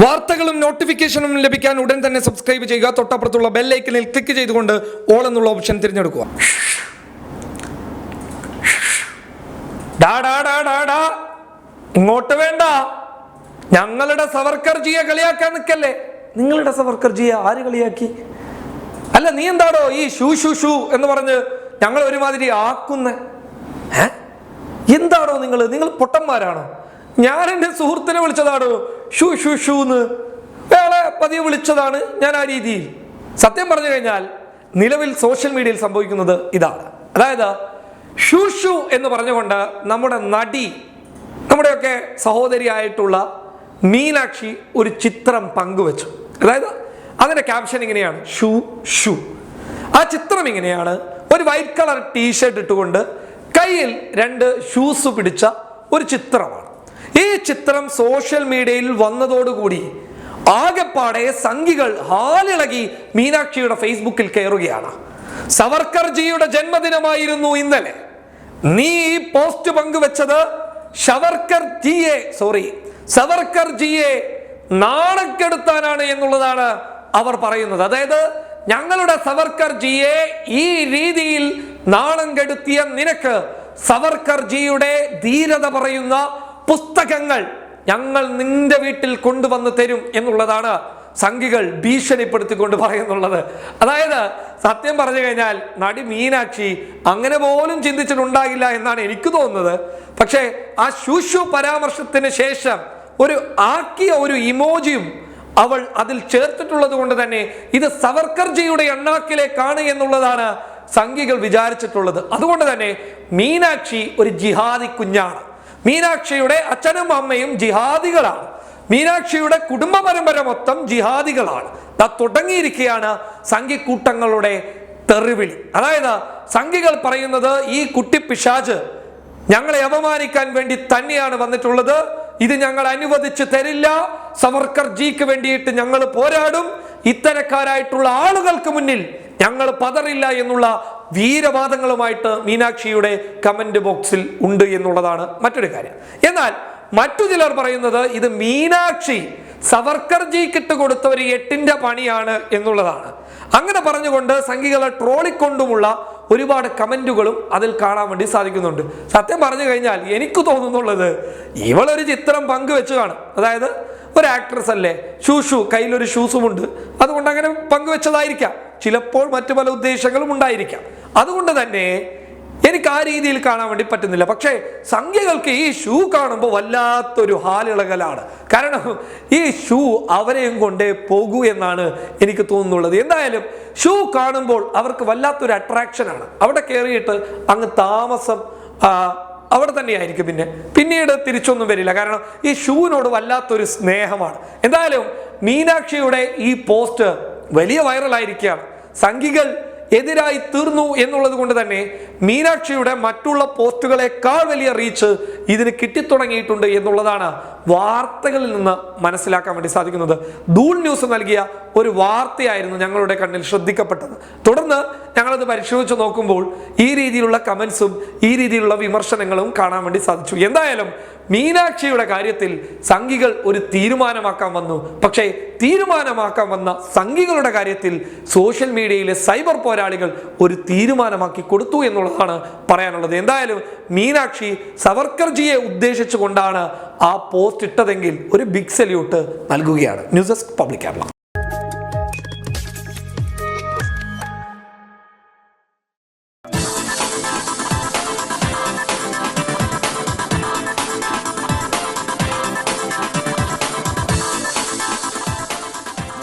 വാർത്തകളും നോട്ടിഫിക്കേഷനും ലഭിക്കാൻ ഉടൻ തന്നെ സബ്സ്ക്രൈബ് ചെയ്യുക. തൊട്ടപ്പുറത്തുള്ള ബെൽ ഐക്കണിൽ ക്ലിക്ക് ചെയ്തുകൊണ്ട് ഓൾ എന്നുള്ള ഓപ്ഷൻ തിരഞ്ഞെടുക്കുക. ഇങ്ങോട്ട് വേണ്ട, ഞങ്ങളുടെ സവർക്കർജിയെ കളിയാക്കാൻ നിൽക്കല്ലേ. നിങ്ങളുടെ സവർക്കർജിയെ ആര് കളിയാക്കി? അല്ല, നീ എന്താടോ ഈ ഷൂ ഷൂ ഷൂ എന്ന് പറഞ്ഞ് ഞങ്ങൾ ഒരുമാതിരി ആക്കുന്ന? എന്താടോ നിങ്ങൾ പൊട്ടന്മാരാണോ? ഞാൻ എൻ്റെ സുഹൃത്തിനെ വിളിച്ചതാണോ ഷൂ ഷൂ ഷൂ എന്ന്? വേളെ പതിയെ വിളിച്ചതാണ് ഞാൻ ആ രീതിയിൽ. സത്യം പറഞ്ഞു കഴിഞ്ഞാൽ നിലവിൽ സോഷ്യൽ മീഡിയയിൽ സംഭവിക്കുന്നത് ഇതാണ്. അതായത് ഷൂ ഷൂ എന്ന് പറഞ്ഞുകൊണ്ട് നമ്മുടെ നടി, നമ്മുടെയൊക്കെ സഹോദരിയായിട്ടുള്ള മീനാക്ഷി ഒരു ചിത്രം പങ്കുവച്ചു. അതായത് അതിന്റെ ക്യാപ്ഷൻ ഇങ്ങനെയാണ്, ഷൂ ഷൂ. ആ ചിത്രം ഇങ്ങനെയാണ്: ഒരു വൈറ്റ് കളർ ടീഷർട്ട് ഇട്ടുകൊണ്ട് കയ്യിൽ 2 ഷൂസ് പിടിച്ച ഒരു ചിത്രമാണ്. ഈ ചിത്രം സോഷ്യൽ മീഡിയയിൽ വന്നതോടുകൂടി ആകെപ്പാടെ സംഘികൾ ഹാലിളകി മീനാക്ഷിയുടെ ഫേസ്ബുക്കിൽ കയറുകയാണ്. സവർക്കർജിയുടെ ജന്മദിനമായിരുന്നു ഇന്നലെ. നീ ഈ പോസ്റ്റ് പങ്കുവെച്ചത് സവർക്കർജിയെ നാണക്കെടുത്താനാണ് എന്നുള്ളതാണ് അവർ പറയുന്നത്. അതായത് ഞങ്ങളുടെ സവർക്കർജിയെ ഈ രീതിയിൽ നാണം കെടുത്തിയ നിനക്ക് സവർക്കർജിയുടെ ധീരത പറയുന്ന പുസ്തകങ്ങൾ ഞങ്ങൾ നിന്റെ വീട്ടിൽ കൊണ്ടുവന്ന് തരും എന്നുള്ളതാണ് സംഘികൾ ഭീഷണിപ്പെടുത്തിക്കൊണ്ട് പറയുന്നുള്ളത്. അതായത് സത്യം പറഞ്ഞു കഴിഞ്ഞാൽ നടി മീനാക്ഷി അങ്ങനെ പോലും ചിന്തിച്ചിട്ടുണ്ടാകില്ല എന്നാണ് എനിക്ക് തോന്നുന്നത്. പക്ഷേ ആ ശൂശു പരാമർശത്തിന് ശേഷം ഒരു ഇമോജിയും അവൾ അതിൽ ചേർത്തിട്ടുള്ളത് കൊണ്ട് തന്നെ ഇത് സവർക്കർജിയുടെ എണ്ണാക്കിലേക്കാണ് എന്നുള്ളതാണ് സംഘികൾ വിചാരിച്ചിട്ടുള്ളത്. അതുകൊണ്ട് തന്നെ മീനാക്ഷി ഒരു ജിഹാദി കുഞ്ഞാണ്. മീനാക്ഷിയുടെ അച്ഛനും അമ്മയും ജിഹാദികളാണ്. മീനാക്ഷിയുടെ കുടുംബ പരമ്പര മൊത്തം ജിഹാദികളാണ്. തുടങ്ങിയിരിക്കുകയാണ് സംഘിക്കൂട്ടങ്ങളുടെ തെറിവിളി. അതായത് സംഘികൾ പറയുന്നത് ഈ കുട്ടി പിശാച് ഞങ്ങളെ അപമാനിക്കാൻ വേണ്ടി തന്നെയാണ് വന്നിട്ടുള്ളത്. ഇത് ഞങ്ങൾ അനുവദിച്ച് തരില്ല. സവർക്കർജിക്ക് വേണ്ടിയിട്ട് ഞങ്ങൾ പോരാടും. ഇത്തരക്കാരായിട്ടുള്ള ആളുകൾക്ക് മുന്നിൽ ഞങ്ങൾ പതറില്ല എന്നുള്ള വീരവാദങ്ങളുമായിട്ട് മീനാക്ഷിയുടെ കമന്റ് ബോക്സിൽ ഉണ്ട് എന്നുള്ളതാണ് മറ്റൊരു കാര്യം. എന്നാൽ മറ്റു ചിലർ പറയുന്നത് ഇത് മീനാക്ഷി സവർക്കർജിക്കിട്ട് കൊടുത്ത ഒരു 8ന്റെ പണിയാണ് എന്നുള്ളതാണ്. അങ്ങനെ പറഞ്ഞുകൊണ്ട് സംഘികളെ ട്രോളിക്കൊണ്ടുമുള്ള ഒരുപാട് കമന്റുകളും അതിൽ കാണാൻ വേണ്ടി സാധിക്കുന്നുണ്ട്. സത്യം പറഞ്ഞു കഴിഞ്ഞാൽ എനിക്ക് തോന്നുന്നുള്ളത് ഇവളൊരു ചിത്രം പങ്കുവെച്ചു കാണും. അതായത് ഒരു ആക്ട്രസ് അല്ലേ, ഷൂ കയ്യിലൊരു ഷൂസുമുണ്ട്, അതുകൊണ്ട് അങ്ങനെ പങ്കുവെച്ചതായിരിക്കാം. ചിലപ്പോൾ മറ്റു പല ഉദ്ദേശങ്ങളും ഉണ്ടായിരിക്കാം. അതുകൊണ്ട് തന്നെ എനിക്ക് ആ രീതിയിൽ കാണാൻ വേണ്ടി പറ്റുന്നില്ല. പക്ഷേ സംഘികൾക്ക് ഈ ഷൂ കാണുമ്പോൾ വല്ലാത്തൊരു ഹാലിളകലാണ്. കാരണം ഈ ഷൂ അവരെയും കൊണ്ടേ പോകൂ എന്നാണ് എനിക്ക് തോന്നുന്നുള്ളത്. എന്തായാലും ഷൂ കാണുമ്പോൾ അവർക്ക് വല്ലാത്തൊരു അട്രാക്ഷനാണ്. അവിടെ കയറിയിട്ട് അങ്ങ് താമസം അവിടെ തന്നെയായിരിക്കും. പിന്നീട് തിരിച്ചൊന്നും വരില്ല. കാരണം ഈ ഷൂവിനോട് വല്ലാത്തൊരു സ്നേഹമാണ്. എന്തായാലും മീനാക്ഷിയുടെ ഈ പോസ്റ്റ് വലിയ വൈറലായിരിക്കുകയാണ്. സംഘികൾ എതിരായി തീർന്നു എന്നുള്ളത് കൊണ്ട് തന്നെ മീനാക്ഷിയുടെ മറ്റുള്ള പോസ്റ്റുകളെക്കാൾ വലിയ റീച്ച് ഇതിന് കിട്ടിത്തുടങ്ങിയിട്ടുണ്ട് എന്നുള്ളതാണ് വാർത്തകളിൽ നിന്ന് മനസ്സിലാക്കാൻ വേണ്ടി സാധിക്കുന്നത്. ദൂൺ ന്യൂസ് നൽകിയ ഒരു വാർത്തയായിരുന്നു ഞങ്ങളുടെ കണ്ണിൽ ശ്രദ്ധിക്കപ്പെട്ടത്. തുടർന്ന് ഞങ്ങളത് പരിശോധിച്ച് നോക്കുമ്പോൾ ഈ രീതിയിലുള്ള കമന്റ്സും ഈ രീതിയിലുള്ള വിമർശനങ്ങളും കാണാൻ വേണ്ടി സാധിച്ചു. എന്തായാലും മീനാക്ഷിയുടെ കാര്യത്തിൽ സംഘികൾ ഒരു തീരുമാനമാക്കാൻ വന്നു. പക്ഷേ തീരുമാനമാക്കാൻ വന്ന സംഘികളുടെ കാര്യത്തിൽ സോഷ്യൽ മീഡിയയിലെ സൈബർ പോരാളികൾ ഒരു തീരുമാനമാക്കി കൊടുത്തു എന്നുള്ളതാണ് പറയാനുള്ളത്. എന്തായാലും മീനാക്ഷി സവർക്കർജിയെ ഉദ്ദേശിച്ചുകൊണ്ടാണ് ആ പോസ്റ്റ് ഇട്ടതെങ്കിൽ ഒരു ബിഗ് സല്യൂട്ട് നൽകുകയാണ്. News desk public Kerala.